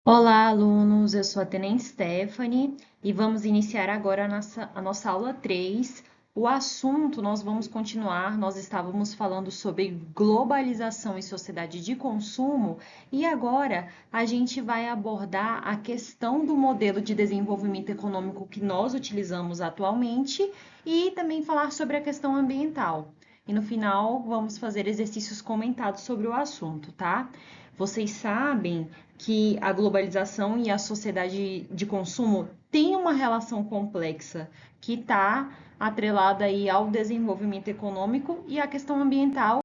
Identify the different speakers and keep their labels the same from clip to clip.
Speaker 1: Olá, alunos! Eu sou a Tenente Stephanie e vamos iniciar agora a nossa aula 3. O assunto nós vamos continuar, nós estávamos falando sobre globalização e sociedade de consumo e agora a gente vai abordar a questão do modelo de desenvolvimento econômico que nós utilizamos atualmente e também falar sobre a questão ambiental. E no final vamos fazer exercícios comentados sobre o assunto, tá? Vocês sabem que a globalização e a sociedade de consumo têm uma relação complexa que está atrelada aí ao desenvolvimento econômico e à questão ambiental,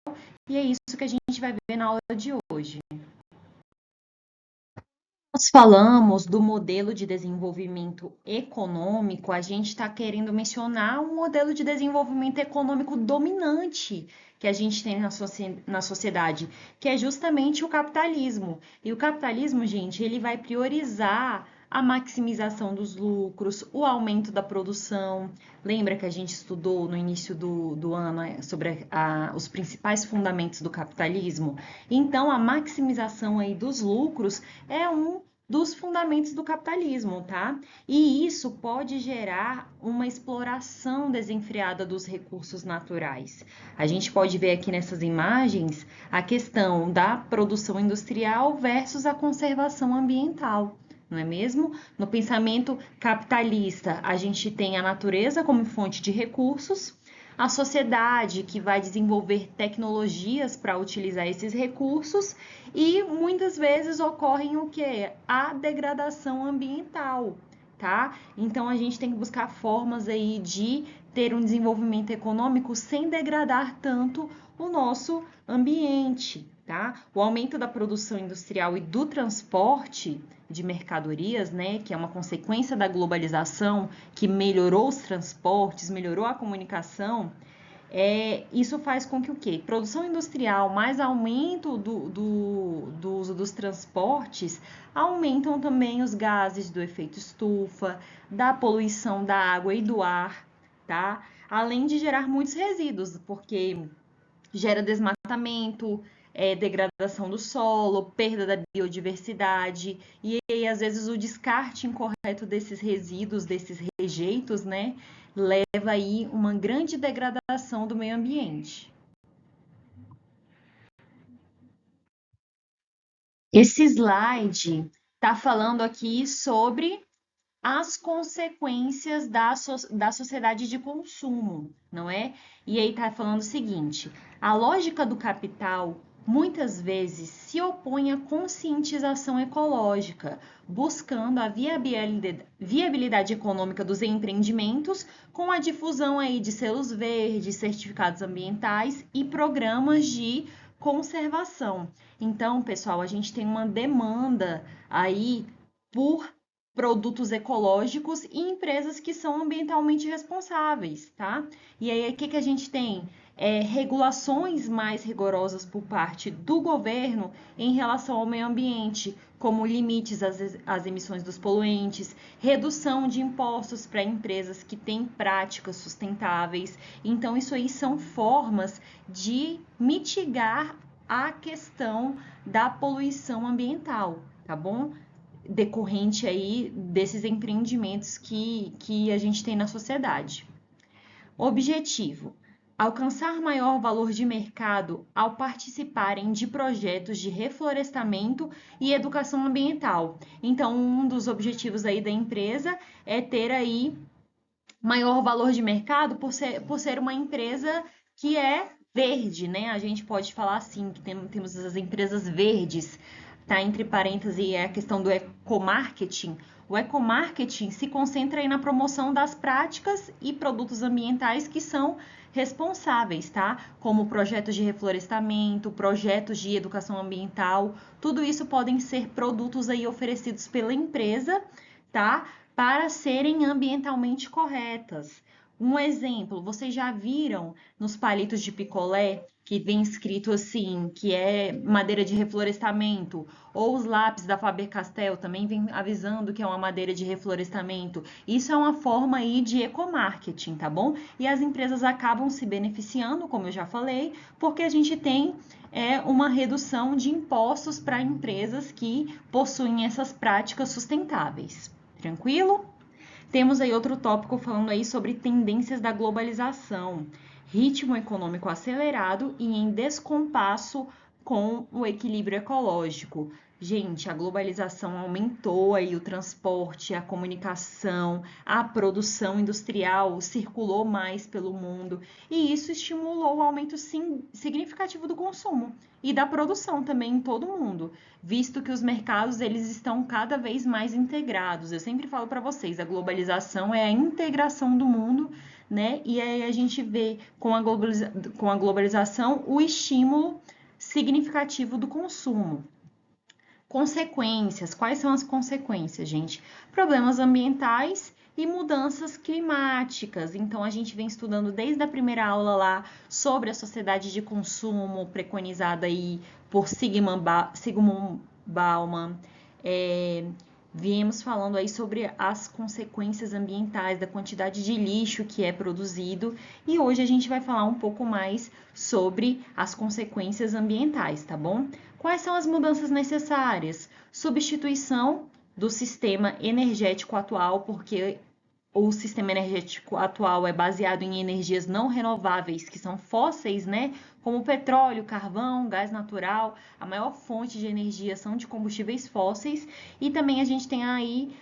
Speaker 1: e é isso que a gente vai ver na aula de hoje. Nós falamos do modelo de desenvolvimento econômico, a gente está querendo mencionar um modelo de desenvolvimento econômico dominante que a gente tem na sociedade, que é justamente o capitalismo. E o capitalismo, gente, ele vai priorizar a maximização dos lucros, o aumento da produção. Lembra que a gente estudou no início do ano sobre os principais fundamentos do capitalismo? Então, a maximização aí dos lucros é um dos fundamentos do capitalismo, tá? E isso pode gerar uma exploração desenfreada dos recursos naturais. A gente pode ver aqui nessas imagens a questão da produção industrial versus a conservação ambiental. Não é mesmo? No pensamento capitalista, a gente tem a natureza como fonte de recursos, a sociedade que vai desenvolver tecnologias para utilizar esses recursos e muitas vezes ocorre o que? A degradação ambiental, tá? Então a gente tem que buscar formas aí de ter um desenvolvimento econômico sem degradar tanto o nosso ambiente, tá? O aumento da produção industrial e do transporte de mercadorias, né, que é uma consequência da globalização, que melhorou os transportes, melhorou a comunicação, isso faz com que o quê? Produção industrial mais aumento do uso dos transportes aumentam também os gases do efeito estufa, da poluição da água e do ar, tá? Além de gerar muitos resíduos, porque gera desmatamento, degradação do solo, perda da biodiversidade e aí, às vezes o descarte incorreto desses resíduos, desses rejeitos, né, leva aí uma grande degradação do meio ambiente. Esse slide está falando aqui sobre as consequências da sociedade de consumo, não é? E aí está falando o seguinte: a lógica do capital muitas vezes se opõe à conscientização ecológica, buscando a viabilidade econômica dos empreendimentos com a difusão aí de selos verdes, certificados ambientais e programas de conservação. Então, pessoal, a gente tem uma demanda aí por produtos ecológicos e empresas que são ambientalmente responsáveis, tá? E aí, o que, que a gente tem? Regulações mais rigorosas por parte do governo em relação ao meio ambiente, como limites às emissões dos poluentes, redução de impostos para empresas que têm práticas sustentáveis. Então, isso aí são formas de mitigar a questão da poluição ambiental, tá bom? Decorrente aí desses empreendimentos que a gente tem na sociedade. Objetivo: alcançar maior valor de mercado ao participarem de projetos de reflorestamento e educação ambiental. Então, um dos objetivos aí da empresa é ter aí maior valor de mercado por ser uma empresa que é verde, né? A gente pode falar assim, que temos as empresas verdes, tá? Entre parênteses, é a questão do ecomarketing. O ecomarketing se concentra aí na promoção das práticas e produtos ambientais que são responsáveis, tá? Como projetos de reflorestamento, projetos de educação ambiental, tudo isso podem ser produtos aí oferecidos pela empresa, tá? Para serem ambientalmente corretas. Um exemplo, vocês já viram nos palitos de picolé que vem escrito assim, que é madeira de reflorestamento, ou os lápis da Faber-Castell também vem avisando que é uma madeira de reflorestamento. Isso é uma forma aí de ecomarketing, tá bom? E as empresas acabam se beneficiando, como eu já falei, porque a gente tem uma redução de impostos para empresas que possuem essas práticas sustentáveis. Tranquilo? Temos aí outro tópico falando aí sobre tendências da globalização, ritmo econômico acelerado e em descompasso com o equilíbrio ecológico. Gente, a globalização aumentou aí o transporte, a comunicação, a produção industrial circulou mais pelo mundo e isso estimulou o aumento significativo do consumo e da produção também em todo o mundo, visto que os mercados eles estão cada vez mais integrados. Eu sempre falo para vocês, a globalização é a integração do mundo, né? E aí a gente vê com a globalização o estímulo significativo do consumo. Consequências. Quais são as consequências, gente? Problemas ambientais e mudanças climáticas. Então, a gente vem estudando desde a primeira aula lá sobre a sociedade de consumo preconizada aí por Zygmunt Bauman. Viemos falando aí sobre as consequências ambientais, da quantidade de lixo que é produzido e hoje a gente vai falar um pouco mais sobre as consequências ambientais, tá bom? Quais são as mudanças necessárias? Substituição do sistema energético atual, porque o sistema energético atual é baseado em energias não renováveis, que são fósseis, né? Como petróleo, carvão, gás natural. A maior fonte de energia são de combustíveis fósseis. E também a gente tem aí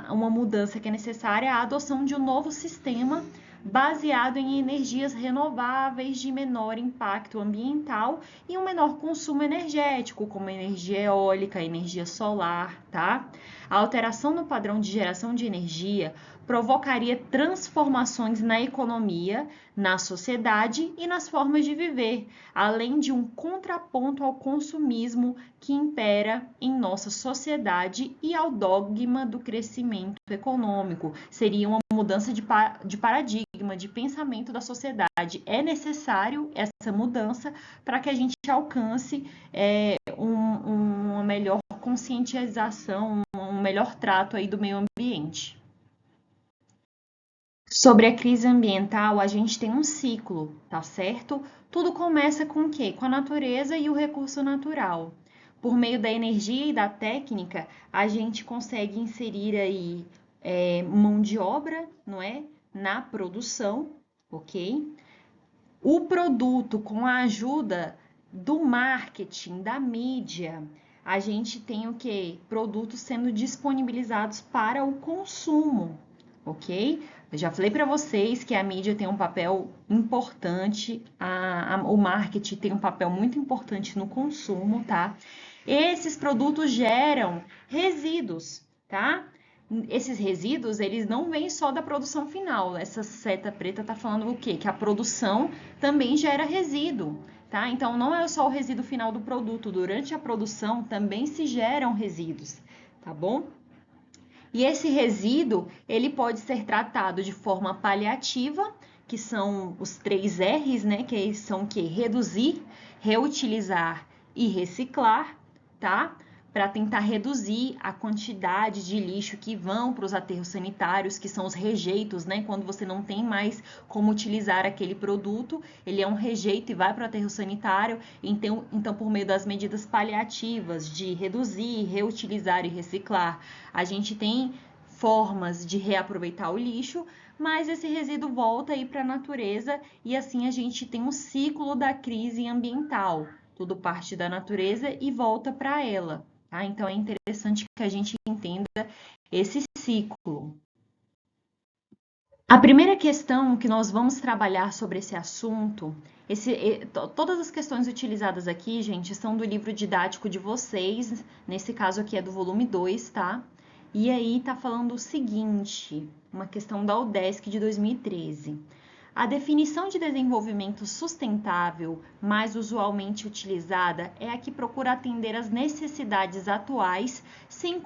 Speaker 1: uma mudança que é necessária, a adoção de um novo sistema baseado em energias renováveis de menor impacto ambiental e um menor consumo energético, como energia eólica, energia solar, tá? A alteração no padrão de geração de energia provocaria transformações na economia, na sociedade e nas formas de viver, além de um contraponto ao consumismo que impera em nossa sociedade e ao dogma do crescimento econômico. Seria uma mudança de paradigma, de pensamento da sociedade. É necessário essa mudança para que a gente alcance uma melhor conscientização, um melhor trato aí do meio ambiente. Sobre a crise ambiental, a gente tem um ciclo, tá certo? Tudo começa com o quê? Com a natureza e o recurso natural. Por meio da energia e da técnica, a gente consegue inserir aí mão de obra, não é? Na produção, ok? O produto, com a ajuda do marketing, da mídia, a gente tem o quê? Produtos sendo disponibilizados para o consumo, ok? Eu já falei para vocês que a mídia tem um papel importante, o marketing tem um papel muito importante no consumo, tá? Esses produtos geram resíduos, tá? Esses resíduos, eles não vêm só da produção final. Essa seta preta tá falando o quê? Que a produção também gera resíduo, tá? Então, não é só o resíduo final do produto. Durante a produção também se geram resíduos, tá bom? E esse resíduo, ele pode ser tratado de forma paliativa, que são os 3 R's, né? Que são o quê? Reduzir, reutilizar e reciclar, tá? Para tentar reduzir a quantidade de lixo que vão para os aterros sanitários, que são os rejeitos, né? Quando você não tem mais como utilizar aquele produto, ele é um rejeito e vai para o aterro sanitário. Então, por meio das medidas paliativas de reduzir, reutilizar e reciclar, a gente tem formas de reaproveitar o lixo, mas esse resíduo volta aí para a natureza e assim a gente tem um ciclo da crise ambiental. Tudo parte da natureza e volta para ela. Tá? Então é interessante que a gente entenda esse ciclo. A primeira questão que nós vamos trabalhar sobre esse assunto, todas as questões utilizadas aqui, gente, são do livro didático de vocês, nesse caso aqui é do volume 2, tá? E aí tá falando o seguinte, uma questão da UDESC de 2013. A definição de desenvolvimento sustentável mais usualmente utilizada é a que procura atender às necessidades atuais sem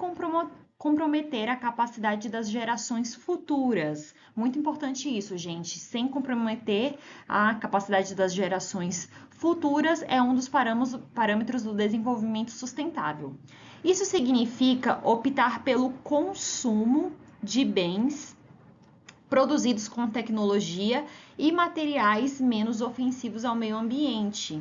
Speaker 1: comprometer a capacidade das gerações futuras. Muito importante isso, gente. Sem comprometer a capacidade das gerações futuras é um dos parâmetros do desenvolvimento sustentável. Isso significa optar pelo consumo de bens produzidos com tecnologia e materiais menos ofensivos ao meio ambiente.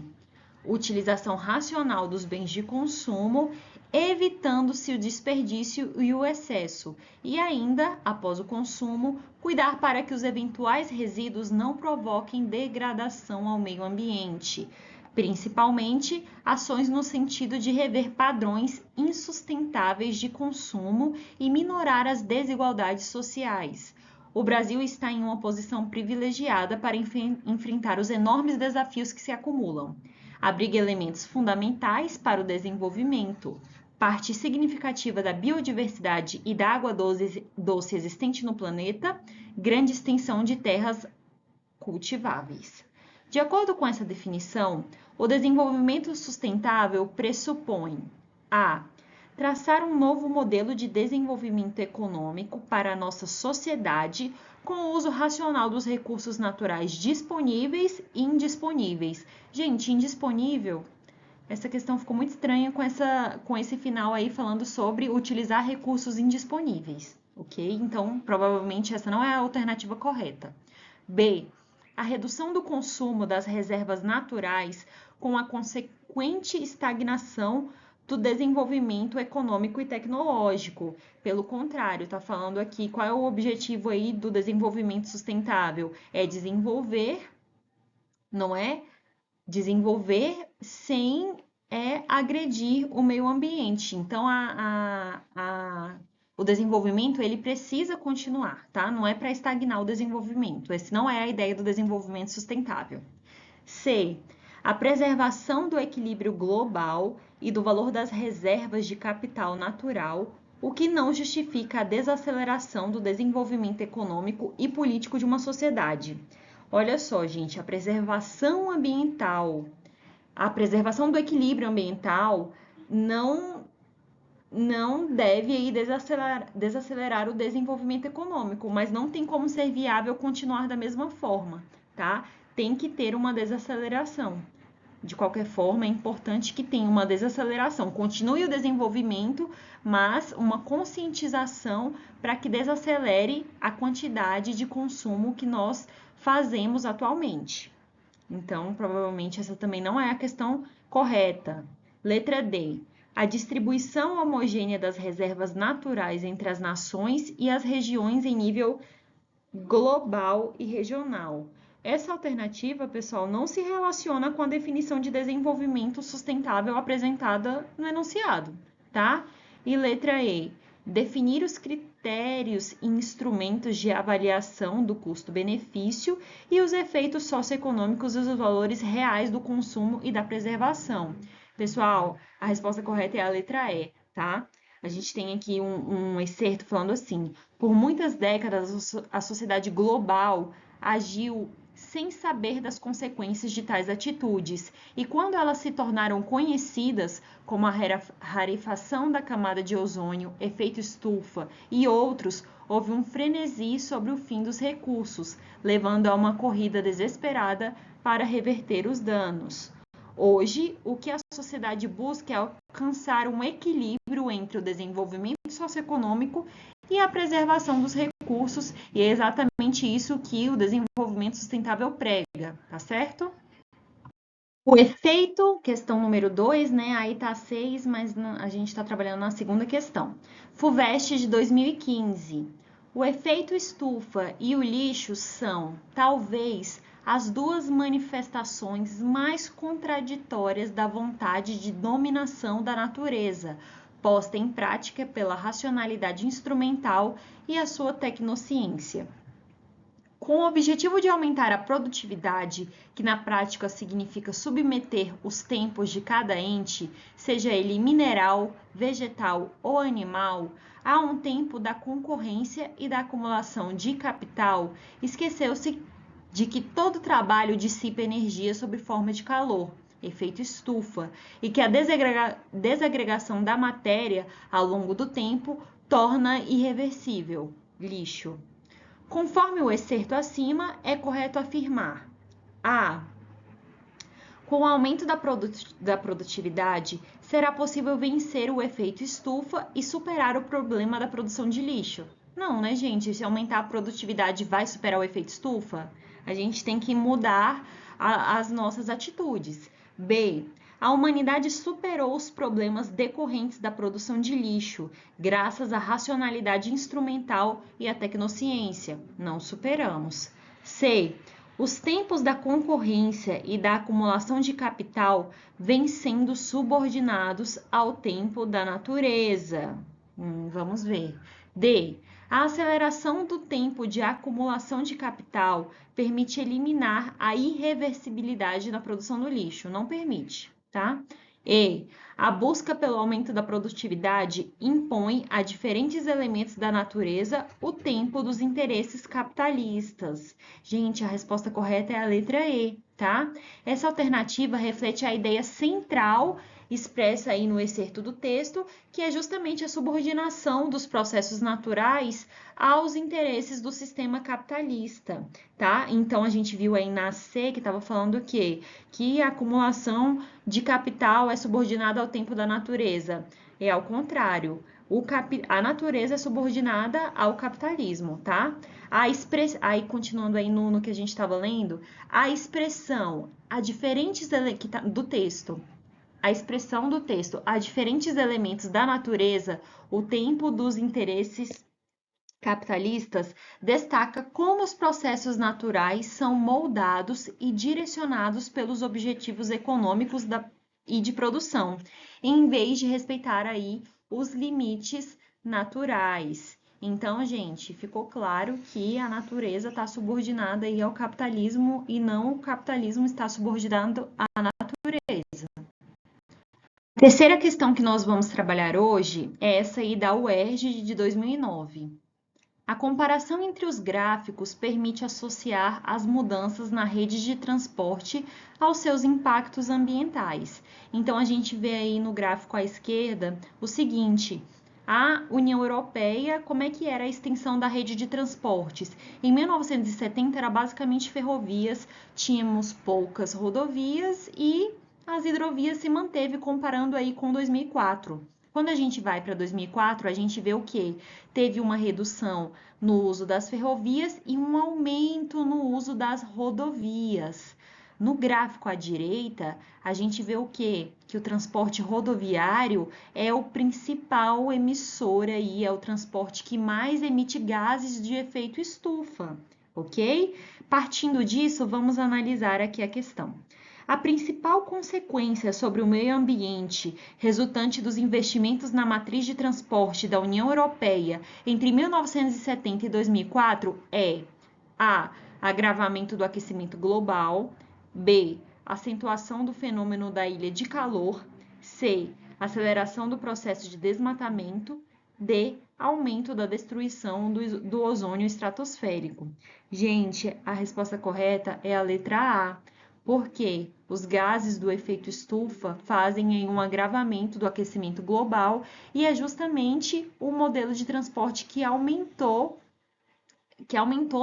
Speaker 1: Utilização racional dos bens de consumo, evitando-se o desperdício e o excesso, e ainda, após o consumo, cuidar para que os eventuais resíduos não provoquem degradação ao meio ambiente, principalmente ações no sentido de rever padrões insustentáveis de consumo e minorar as desigualdades sociais. O Brasil está em uma posição privilegiada para enfrentar os enormes desafios que se acumulam. Abriga elementos fundamentais para o desenvolvimento, parte significativa da biodiversidade e da água doce existente no planeta, grande extensão de terras cultiváveis. De acordo com essa definição, o desenvolvimento sustentável pressupõe a traçar um novo modelo de desenvolvimento econômico para a nossa sociedade com o uso racional dos recursos naturais disponíveis e indisponíveis. Gente, indisponível, essa questão ficou muito estranha com esse final aí falando sobre utilizar recursos indisponíveis, ok? Então, provavelmente essa não é a alternativa correta. B, a redução do consumo das reservas naturais com a consequente estagnação do desenvolvimento econômico e tecnológico. Pelo contrário, está falando aqui qual é o objetivo aí do desenvolvimento sustentável? É desenvolver, não é? Desenvolver sem agredir o meio ambiente. Então, o desenvolvimento, ele precisa continuar, tá? Não é para estagnar o desenvolvimento. Essa não é a ideia do desenvolvimento sustentável. C, a preservação do equilíbrio global e do valor das reservas de capital natural, o que não justifica a desaceleração do desenvolvimento econômico e político de uma sociedade. Olha só, gente, a preservação ambiental, a preservação do equilíbrio ambiental não deve aí desacelerar o desenvolvimento econômico, mas não tem como ser viável continuar da mesma forma, tá? Tem que ter uma desaceleração. De qualquer forma, é importante que tenha uma desaceleração. Continue o desenvolvimento, mas uma conscientização para que desacelere a quantidade de consumo que nós fazemos atualmente. Então, provavelmente essa também não é a questão correta. Letra D. A distribuição homogênea das reservas naturais entre as nações e as regiões em nível global e regional. Essa alternativa, pessoal, não se relaciona com a definição de desenvolvimento sustentável apresentada no enunciado, tá? E letra E, definir os critérios e instrumentos de avaliação do custo-benefício e os efeitos socioeconômicos e os valores reais do consumo e da preservação. Pessoal, a resposta correta é a letra E, tá? A gente tem aqui um excerto falando assim: por muitas décadas, a sociedade global agiu sem saber das consequências de tais atitudes, e quando elas se tornaram conhecidas, como a rarefação da camada de ozônio, efeito estufa e outros, houve um frenesi sobre o fim dos recursos, levando a uma corrida desesperada para reverter os danos. Hoje, o que a sociedade busca é alcançar um equilíbrio entre o desenvolvimento socioeconômico e a preservação dos recursos, e é exatamente isso que o desenvolvimento sustentável prega, tá certo? O efeito, questão número 2, né? Aí tá 6, mas a gente está trabalhando na segunda questão. FUVEST de 2015. O efeito estufa e o lixo são, talvez, as duas manifestações mais contraditórias da vontade de dominação da natureza, posta em prática pela racionalidade instrumental e a sua tecnociência. Com o objetivo de aumentar a produtividade, que na prática significa submeter os tempos de cada ente, seja ele mineral, vegetal ou animal, a um tempo da concorrência e da acumulação de capital, esqueceu-se de que todo trabalho dissipa energia sob forma de calor, efeito estufa, e que a desagregação da matéria ao longo do tempo torna irreversível, lixo. Conforme o excerto acima, é correto afirmar: A. Com o aumento da produtividade, será possível vencer o efeito estufa e superar o problema da produção de lixo. Não, né, gente? Se aumentar a produtividade, vai superar o efeito estufa? A gente tem que mudar as nossas atitudes. B. A humanidade superou os problemas decorrentes da produção de lixo, graças à racionalidade instrumental e à tecnosciência. Não superamos. C. Os tempos da concorrência e da acumulação de capital vêm sendo subordinados ao tempo da natureza. Vamos ver. D. A aceleração do tempo de acumulação de capital permite eliminar a irreversibilidade na produção do lixo. Não permite, tá? E. A busca pelo aumento da produtividade impõe a diferentes elementos da natureza o tempo dos interesses capitalistas. Gente, a resposta correta é a letra E, tá? Essa alternativa reflete a ideia central expressa aí no excerto do texto, que é justamente a subordinação dos processos naturais aos interesses do sistema capitalista, tá? Então, a gente viu aí na C que estava falando o quê? Que a acumulação de capital é subordinada ao tempo da natureza. É ao contrário. A natureza é subordinada ao capitalismo, tá? Aí, continuando aí no que a gente estava lendo, a expressão do texto, a expressão do texto a diferentes elementos da natureza, o tempo dos interesses capitalistas, destaca como os processos naturais são moldados e direcionados pelos objetivos econômicos e de produção, em vez de respeitar aí os limites naturais. Então, gente, ficou claro que a natureza está subordinada aí ao capitalismo e não o capitalismo está subordinado à natureza. A terceira questão que nós vamos trabalhar hoje é essa aí da UERJ de 2009. A comparação entre os gráficos permite associar as mudanças na rede de transporte aos seus impactos ambientais. Então, a gente vê aí no gráfico à esquerda o seguinte: a União Europeia, como é que era a extensão da rede de transportes? Em 1970 era basicamente ferrovias, tínhamos poucas rodovias e as hidrovias se manteve comparando aí com 2004. Quando a gente vai para 2004, a gente vê o quê? Teve uma redução no uso das ferrovias e um aumento no uso das rodovias. No gráfico à direita, a gente vê o quê? Que o transporte rodoviário é o principal emissor aí, é o transporte que mais emite gases de efeito estufa, ok? Partindo disso, vamos analisar aqui a questão. A principal consequência sobre o meio ambiente resultante dos investimentos na matriz de transporte da União Europeia entre 1970 e 2004 é A. Agravamento do aquecimento global, B. Acentuação do fenômeno da ilha de calor, C. Aceleração do processo de desmatamento, D. Aumento da destruição do ozônio estratosférico. Gente, a resposta correta é a letra A, porque os gases do efeito estufa fazem um agravamento do aquecimento global e é justamente o modelo de transporte que aumentou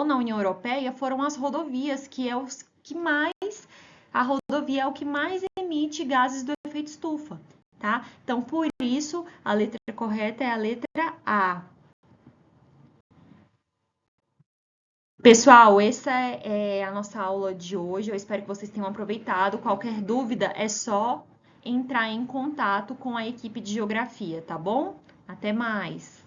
Speaker 1: na União Europeia foram as rodovias, a rodovia é o que mais emite gases do efeito estufa, tá? Então, por isso, a letra correta é a letra A. Pessoal, essa é a nossa aula de hoje. Eu espero que vocês tenham aproveitado. Qualquer dúvida é só entrar em contato com a equipe de geografia, tá bom? Até mais!